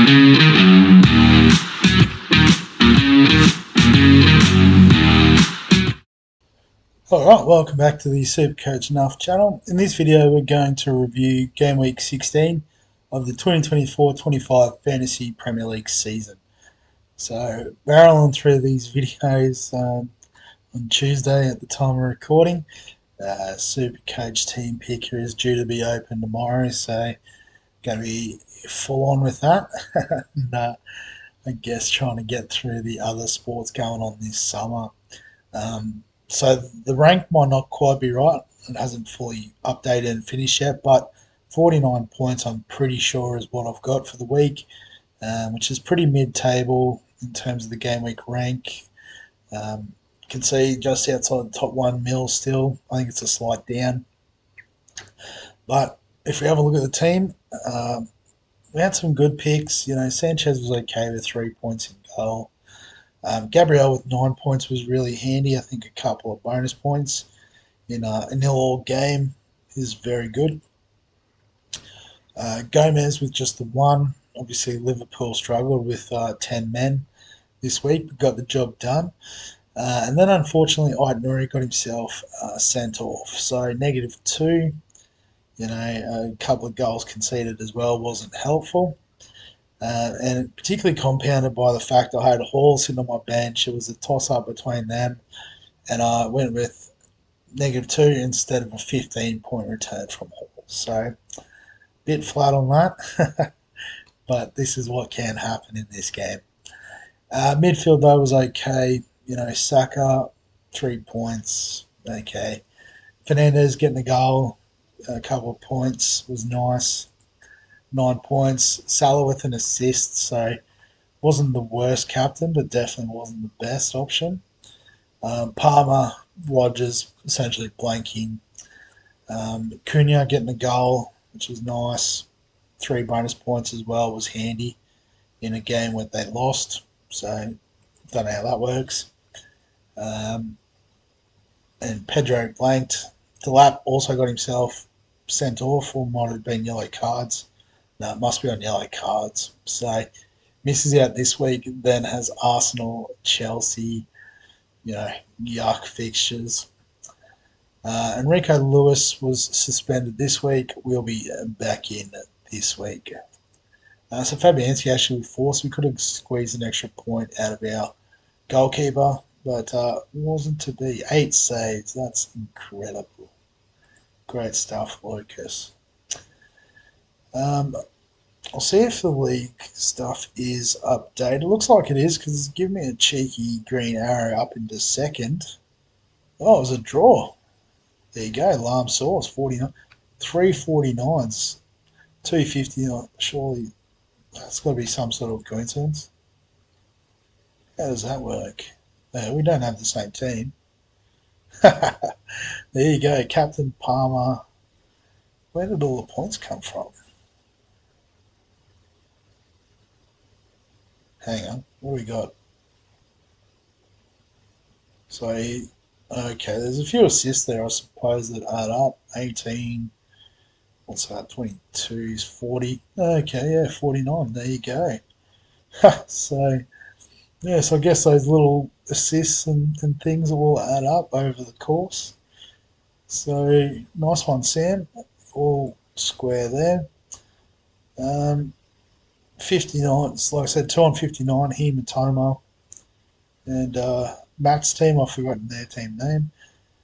Alright, welcome back to the Supercoach Nuff channel. In this video we're going to review Game Week 16 of the 2024-25 Fantasy Premier League season. So, barreling through these videos on Tuesday at the time of recording. Supercoach Team Picker is due to be open tomorrow, so going to be full on with that. and I guess trying to get through the other sports going on this summer. So the rank might not quite be right. It hasn't fully updated and finished yet, but 49 points I'm pretty sure is what I've got for the week, which is pretty mid-table in terms of the game week rank. You can see just outside the top 1 mil still. I think it's a slight down. But if we have a look at the team, we had some good picks. You know, Sanchez was okay with 3 points in goal. Gabriel with 9 points was really handy. I think a couple of bonus points in a nil-all game is very good. Gomez with just the 1. Obviously, Liverpool struggled with 10 men this week, but got the job done. And then, unfortunately, Aït-Nouri got himself sent off. So, -2. You know, a couple of goals conceded as well wasn't helpful. And particularly compounded by the fact I had Hall sitting on my bench. It was a toss-up between them, and I went with -2 instead of a 15-point return from Hall. So, a bit flat on that, but this is what can happen in this game. Midfield, though, was okay. You know, Saka, 3 points, okay. Fernandez getting a goal, a couple of points, was nice. 9 points. Salah with an assist, so wasn't the worst captain, but definitely wasn't the best option. Palmer, Rogers essentially blanking. Cunha getting a goal, which was nice. 3 bonus points as well, was handy in a game where they lost. So, don't know how that works. And Pedro blanked. Delap also got himself sent off, or might have been yellow cards. No, it must be on yellow cards. So, misses out this week, then has Arsenal, Chelsea, you know, yuck fixtures. Enrico Lewis was suspended this week. We'll be back in this week. So Fabianski actually with 4, so we could have squeezed an extra point out of our goalkeeper, but wasn't to be. 8 saves, that's incredible. Great stuff, Lucas. I'll see if the league stuff is updated. It looks like it is because it's giving me a cheeky green arrow up into second. Oh, it was a draw. There you go. Lam Sauce, 49. 349s. 250. Surely that's got to be some sort of coincidence. How does that work? We don't have the same team. There you go. Captain Palmer. Where did all the points come from? Hang on, what do we got? So, okay, there's a few assists there, I suppose, that add up. 18, what's that, 22 is 40. Okay, yeah, 49, there you go. So, yeah, so I guess those little assists and things will add up over the course. So, nice one, Sam. All square there. 59, like I said, 2 on 59, Hematoma. And Matt's team, I've forgotten their team name.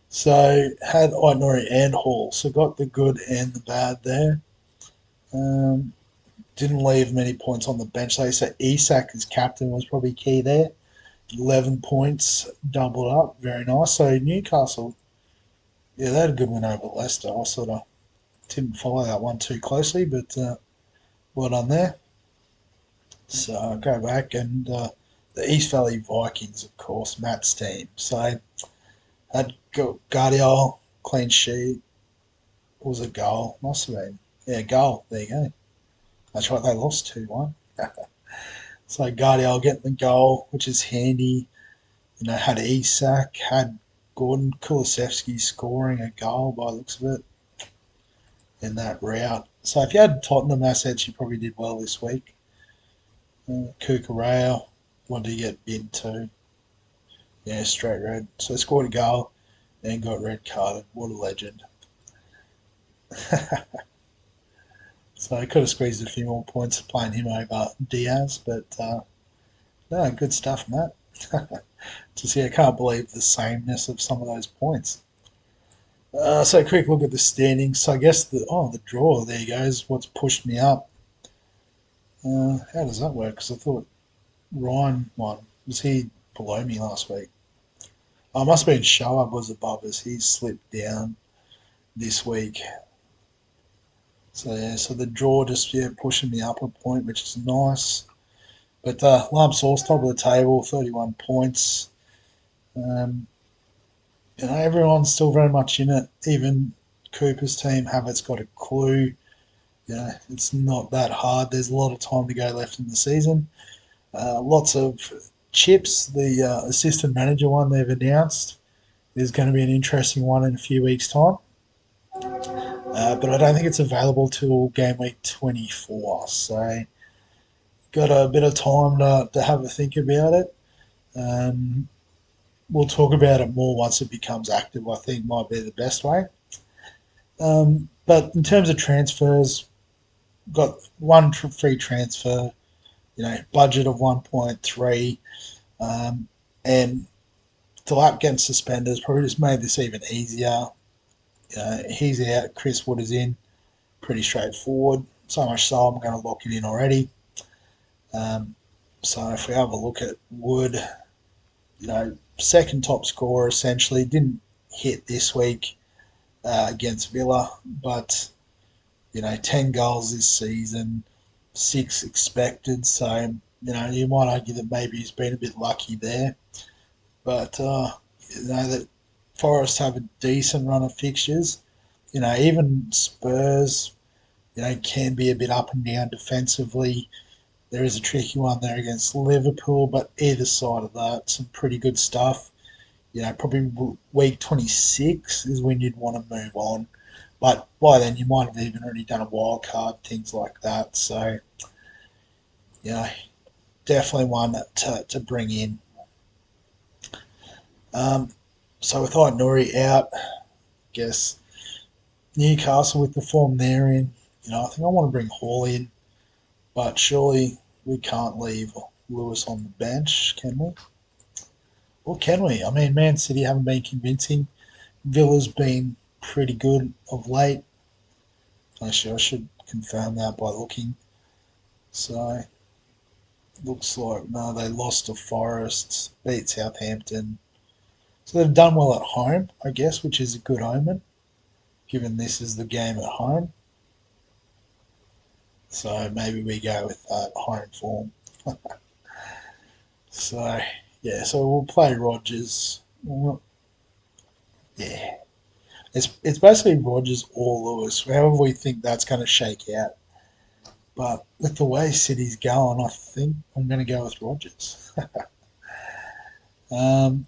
So had Aït-Nouri and Hall, so got the good and the bad there. Didn't leave many points on the bench. Like I said, Isak as captain was probably key there. 11 points, doubled up, very nice. So Newcastle, yeah, they had a good win over Leicester. I sort of didn't follow that one too closely, but well done there. So I'll go back and the East Valley Vikings, of course, Matt's team. So had Guardiola, clean sheet, was a goal. Must have been. Yeah, goal. There you go. That's right, they lost 2-1. So Guardiola getting the goal, which is handy. You know, had Isak, had Gordon Kulusevski scoring a goal by the looks of it in that route. So if you had Tottenham assets, you probably did well this week. Kukurea, what did he get bid to? Yeah, straight red. So scored a goal and got red carded. What a legend. So I could have squeezed a few more points playing him over Diaz, but no, good stuff, Matt. Just yeah, I can't believe the sameness of some of those points. So quick look at the standings. So I guess the draw there goes. What's pushed me up? How does that work? Because I thought Ryan won. Was he below me last week? Oh, it must have been Shoaib was above us. He's slipped down this week. So yeah, so the draw just pushing me up a point, which is nice. But Lump Sauce top of the table, 31 points. Um, everyone's still very much in it. Even Cooper's team haven't got a clue. It's not that hard. There's a lot of time to go left in the season. Lots of chips. The assistant manager one they've announced is going to be an interesting one in a few weeks' time. But I don't think it's available till game week 24. So got a bit of time to have a think about it. Um, we'll talk about it more once it becomes active. I think might be the best way. But in terms of transfers, got one free transfer. Budget of 1.3, and Delap getting suspended has probably just made this even easier. He's out. Chris Wood is in. Pretty straightforward. So much so I'm going to lock it in already. Um, so if we have a look at Wood, second top scorer essentially. Didn't hit this week against Villa, but 10 goals this season, 6 expected. So you might argue that maybe he's been a bit lucky there, but that Forest have a decent run of fixtures. Even Spurs, can be a bit up and down defensively. There is a tricky one there against Liverpool, but either side of that, some pretty good stuff. Probably week 26 is when you'd want to move on. But by then, you might have even already done a wild card, things like that. So, definitely one to bring in. Um, so with Nuri out, guess Newcastle with the form they're in, I think I want to bring Hall in, but surely we can't leave Lewis on the bench, can we? Or can we? I mean, Man City haven't been convincing. Villa's been pretty good of late. Actually, I should confirm that by looking. So, looks like, no, they lost to Forest, beat Southampton. So they've done well at home, I guess, which is a good omen, given this is the game at home. So maybe we go with that home form. So, yeah, so we'll play Rogers. Well, yeah. It's basically Rogers or Lewis, however we think that's going to shake out. But with the way City's going, I think I'm going to go with Rogers. um,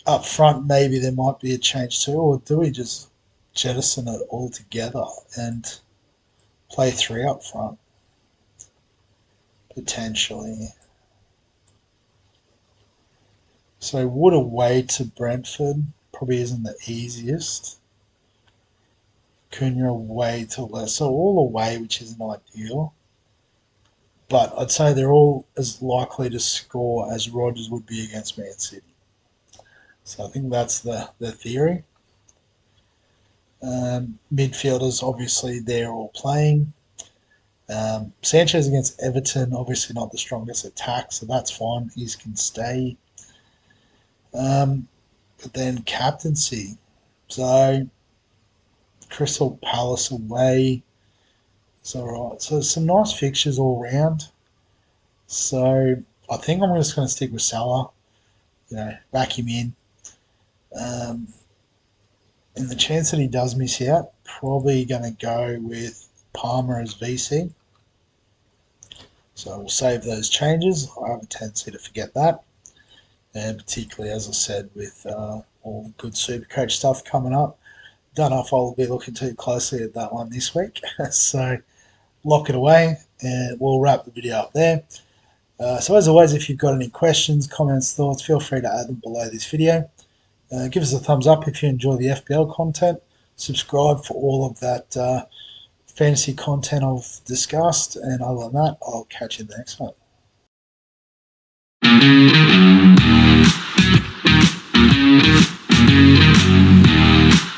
Up front, maybe there might be a change too, or do we just jettison it all together and play 3 up front, potentially? So Wood away to Brentford probably isn't the easiest. Cunha away to Leicester, so all away, which isn't ideal. But I'd say they're all as likely to score as Rodgers would be against Man City. So I think that's the theory. Midfielders, obviously, they're all playing. Sanchez against Everton, obviously not the strongest attack, so that's fine. He can stay. But then captaincy. So Crystal Palace away. It's all right. So some nice fixtures all round. So I think I'm just going to stick with Salah. Back him in. Um, and the chance that he does miss out, probably going to go with Palmer as VC. So we'll save those changes. I have a tendency to forget that. And particularly, as I said, with all the good Supercoach stuff coming up. Don't know if I'll be looking too closely at that one this week. So lock it away and we'll wrap the video up there. So as always, if you've got any questions, comments, thoughts, feel free to add them below this video. Give us a thumbs up if you enjoy the FPL content. Subscribe for all of that fantasy content I've discussed. And other than that, I'll catch you in the next one.